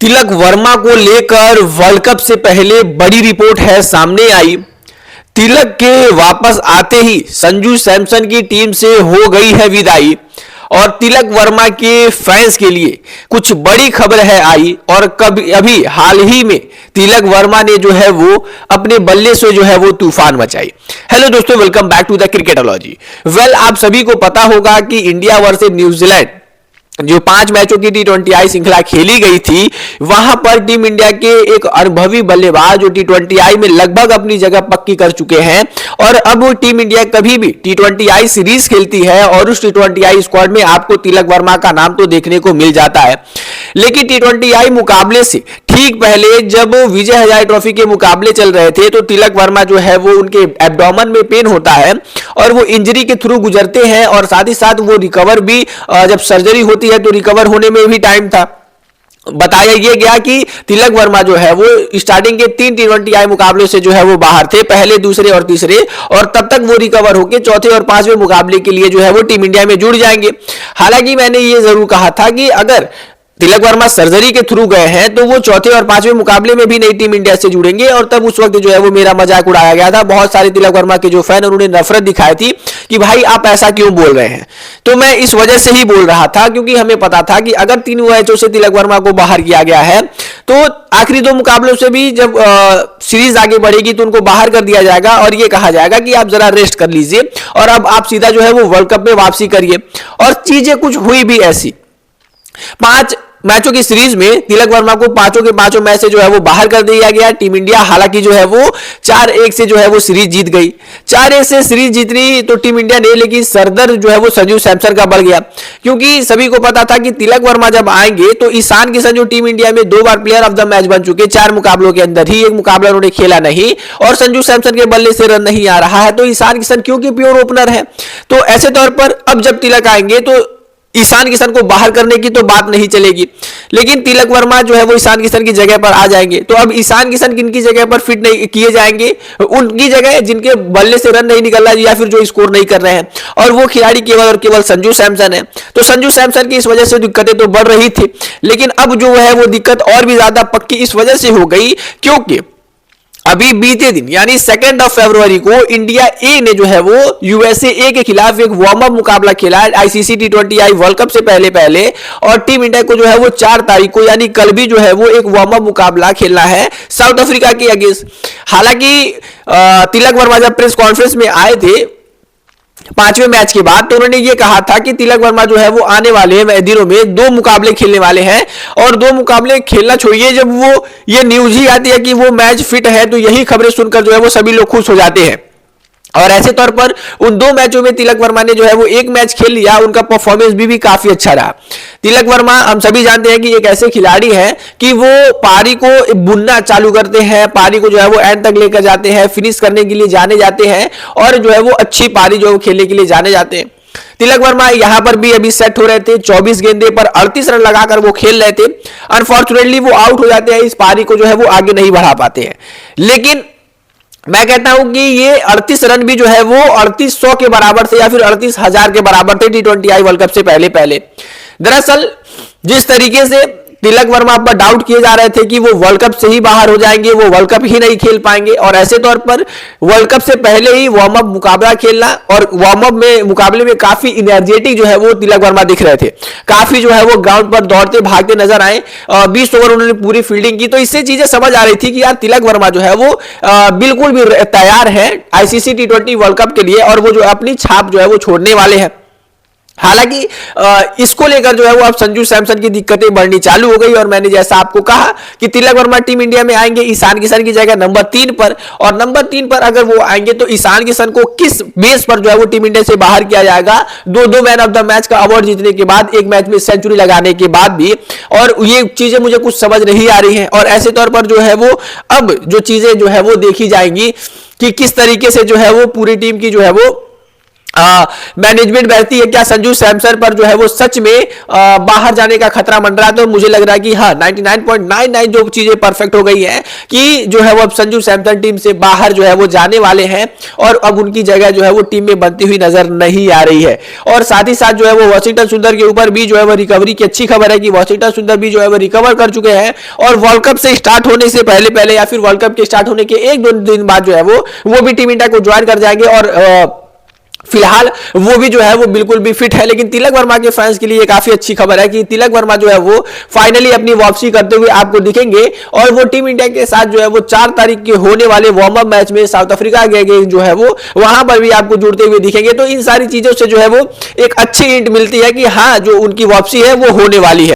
तिलक वर्मा को लेकर world cup से पहले बड़ी रिपोर्ट है सामने आई। तिलक के वापस आते ही संजू सैमसन की टीम से हो गई है विदाई और तिलक वर्मा के फैंस के लिए कुछ बड़ी खबर है आई। और कभी अभी हाल ही में तिलक वर्मा ने जो है वो अपने बल्ले से जो है वो तूफान मचाई। हेलो दोस्तों, वेलकम बैक टू द क्रिकेटोलॉजी। आप सभी को पता होगा कि इंडिया वर्सेस न्यूजीलैंड जो 5 मैचों की T20I श्रृंखला खेली गई थी, वहां पर टीम इंडिया के एक अनुभवी बल्लेबाज जो T20I में लगभग अपनी जगह पक्की कर चुके हैं और अब वो टीम इंडिया कभी भी T20I सीरीज खेलती है और उस T20I स्क्वाड में आपको तिलक वर्मा का नाम तो देखने को मिल जाता है। लेकिन T20I मुकाबले से ठीक पहले जब विजय हजारे ट्रॉफी के मुकाबले चल रहे थे तो तिलक वर्मा जो है वो उनके एब्डोमेन में पेन होता है और वो इंजरी के थ्रू गुजरते हैं और साथ ही साथ वो रिकवर भी, जब सर्जरी होती है तो रिकवर होने में भी टाइम था। बताया यह गया कि तिलक वर्मा जो है वो स्टार्टिंग के 3 T20I मुकाबले से जो है वो बाहर थे, पहले, दूसरे और तीसरे, और तब तक वो रिकवर होकर चौथे और 5वें मुकाबले के लिए जो है वो टीम इंडिया में जुड़ जाएंगे। हालांकि मैंने ये जरूर कहा था कि अगर तिलक वर्मा सर्जरी के थ्रू गए हैं तो वो चौथे और 5वें मुकाबले में भी नई टीम इंडिया से जुड़ेंगे और तब उस वक्त जो है वो मेरा मजाक उड़ाया गया था। बहुत सारे तिलक वर्मा के जो फैन उन्होंने नफरत दिखाई थी कि भाई आप ऐसा क्यों बोल रहे हैं। तो मैं इस वजह से ही बोल रहा था क्योंकि हमें पता था कि अगर 3 मैचों से तिलक वर्मा को बाहर किया गया है तो आखिरी 2 मुकाबलों से भी जब सीरीज आगे बढ़ेगी तो उनको बाहर कर दिया जाएगा और ये कहा जाएगा कि आप जरा रेस्ट कर लीजिए और अब आप सीधा जो है वो वर्ल्ड कप में वापसी करिए। और चीजें कुछ हुई भी ऐसी। 5 मैचों की सीरीज में तिलक वर्मा को 5 के 5 मैच से जो है वो बाहर कर दिया गया। टीम इंडिया हालांकि जो है वो 4-1 से जो है वो सीरीज जीत गई। 4-1 से सीरीज जीतनी तो टीम इंडिया ने, लेकिन सरदर्द जो है वो संजू सैमसन का बढ़ गया क्योंकि सभी को पता था कि तिलक वर्मा जब आएंगे तो ईशान किशन जो टीम इंडिया में 2 बार प्लेयर ऑफ द मैच बन चुके, 4 मुकाबलों के अंदर ही 1 मुकाबला उन्होंने खेला नहीं और संजू सैमसन के बल्ले से रन नहीं आ रहा है, तो ईशान किशन क्योंकि प्योर ओपनर है तो ऐसे तौर पर अब जब तिलक आएंगे तो ईशान किशन को बाहर करने की तो बात नहीं चलेगी। लेकिन तिलक वर्मा जो है वो ईशान किशन की जगह पर आ जाएंगे। तो अब ईशान किशन किनकी जगह पर फिट नहीं किए जाएंगे? उनकी जगह जिनके बल्ले से रन नहीं निकल रहा है या फिर जो स्कोर नहीं कर रहे हैं, और वो खिलाड़ी केवल और केवल संजू सैमसन है। तो संजू सैमसन की इस वजह से दिक्कतें तो बढ़ रही थी, लेकिन अब जो है वो दिक्कत और भी ज्यादा पक्की इस वजह से हो गई क्योंकि अभी बीते दिन यानी 2 फरवरी को इंडिया ए ने जो है वो यूएसए ए के खिलाफ एक वार्म अप मुकाबला खेला आईसीसी T20I वर्ल्ड कप से पहले और टीम इंडिया को जो है वो 4 तारीख को यानी कल भी जो है वो एक वार्म अप मुकाबला खेलना है साउथ अफ्रीका के अगेंस्ट। हालांकि तिलक वर्मा जब प्रेस कॉन्फ्रेंस में आए थे 5वें मैच के बाद तो उन्होंने ये कहा था कि तिलक वर्मा जो है वो आने वाले दिनों में 2 मुकाबले खेलने वाले हैं और 2 मुकाबले खेलना छोड़िए, जब वो ये न्यूज ही आती है कि वो मैच फिट है तो यही खबरें सुनकर जो है वो सभी लोग खुश हो जाते हैं। और ऐसे तौर पर उन 2 मैचों में तिलक वर्मा ने जो है वो 1 मैच खेल लिया, उनका परफॉर्मेंस भी काफी अच्छा रहा। तिलक वर्मा हम सभी जानते हैं कि एक ऐसे खिलाड़ी हैं कि वो पारी को बुनना चालू करते हैं, पारी को जो है वो एंड तक लेकर जाते हैं, फिनिश करने के लिए जाने जाते हैं और जो है वो अच्छी पारी जो है खेलने के लिए जाने जाते हैं। तिलक वर्मा यहां पर भी अभी सेट हो रहे थे, 24 गेंदे पर 38 रन लगाकर वो खेल रहे थे। अनफॉर्चुनेटली वो आउट हो जाते हैं, इस पारी को जो है वो आगे नहीं बढ़ा पाते हैं। लेकिन मैं कहता हूं कि ये 38 रन भी जो है वो 3800 के बराबर थे या फिर 38,000 के बराबर थे T20I वर्ल्ड कप से पहले। दरअसल जिस तरीके से तिलक वर्मा पर डाउट किए जा रहे थे कि वो वर्ल्ड कप से ही बाहर हो जाएंगे, वो वर्ल्ड कप ही नहीं खेल पाएंगे, और ऐसे तौर पर वर्ल्ड कप से पहले ही वार्म अप मुकाबला खेलना और वार्म अप में मुकाबले में काफी एनर्जेटिक जो है वो तिलक वर्मा दिख रहे थे, काफी जो है वो ग्राउंड पर दौड़ते भागते नजर आए। 20 ओवर उन्होंने पूरी फील्डिंग की, तो इससे चीजें समझ आ रही थी कि यार तिलक वर्मा जो है वो बिल्कुल भी तैयार है आईसीसी T20 वर्ल्ड कप के लिए और वो जो अपनी छाप जो है वो छोड़ने वाले हैं। हालांकि इसको लेकर जो है वो अब संजू सैमसन की दिक्कतें बढ़नी चालू हो गई और मैंने जैसा आपको कहा कि तिलक वर्मा टीम इंडिया में आएंगे ईशान किशन की जगह नंबर 3 पर, और नंबर 3 पर अगर वो आएंगे तो ईशान किशन को किस बेस पर जो है वो टीम इंडिया से बाहर किया जाएगा? 2 मैन ऑफ द मैच का अवार्ड जीतने के बाद, 1 मैच में सेंचुरी लगाने के बाद भी, और ये चीजें मुझे कुछ समझ नहीं आ रही है। और ऐसे तौर पर जो है वो अब जो चीजें जो है वो देखी जाएंगी कि किस तरीके से जो है वो पूरी टीम की जो है वो मैनेजमेंट बैठती है, क्या संजू सैमसन पर जो है वो सच में बाहर जाने का खतरा मंडरा? तो मुझे लग रहा है कि हाँ 99.99 जो चीजें परफेक्ट हो गई है कि जो है वो अब संजू सैमसन टीम से बाहर जो है वो जाने वाले हैं और अब उनकी जगह जो है वो टीम में बनती हुई नजर नहीं आ रही है। और साथ ही साथ जो है वो वाशिंगटन सुंदर के ऊपर भी जो है वो रिकवरी की अच्छी खबर है कि वाशिंगटन सुंदर भी जो है वो रिकवर कर चुके हैं और वर्ल्ड कप से स्टार्ट होने से पहले पहले या फिर वर्ल्ड कप के स्टार्ट होने के एक दो दिन बाद जो है वो भी टीम इंडिया को ज्वाइन कर जाएंगे। और फिलहाल वो भी जो है वो बिल्कुल भी फिट है। लेकिन तिलक वर्मा के फैंस के लिए काफी अच्छी खबर है कि तिलक वर्मा जो है वो फाइनली अपनी वापसी करते हुए आपको दिखेंगे और वो टीम इंडिया के साथ जो है वो 4 तारीख के होने वाले वार्म अप मैच में साउथ अफ्रीका के जो है वो वहां पर भी आपको जुड़ते हुए दिखेंगे। तो इन सारी चीजों से जो है वो एक अच्छी हिंट मिलती है कि हाँ जो उनकी वापसी है वो होने वाली है।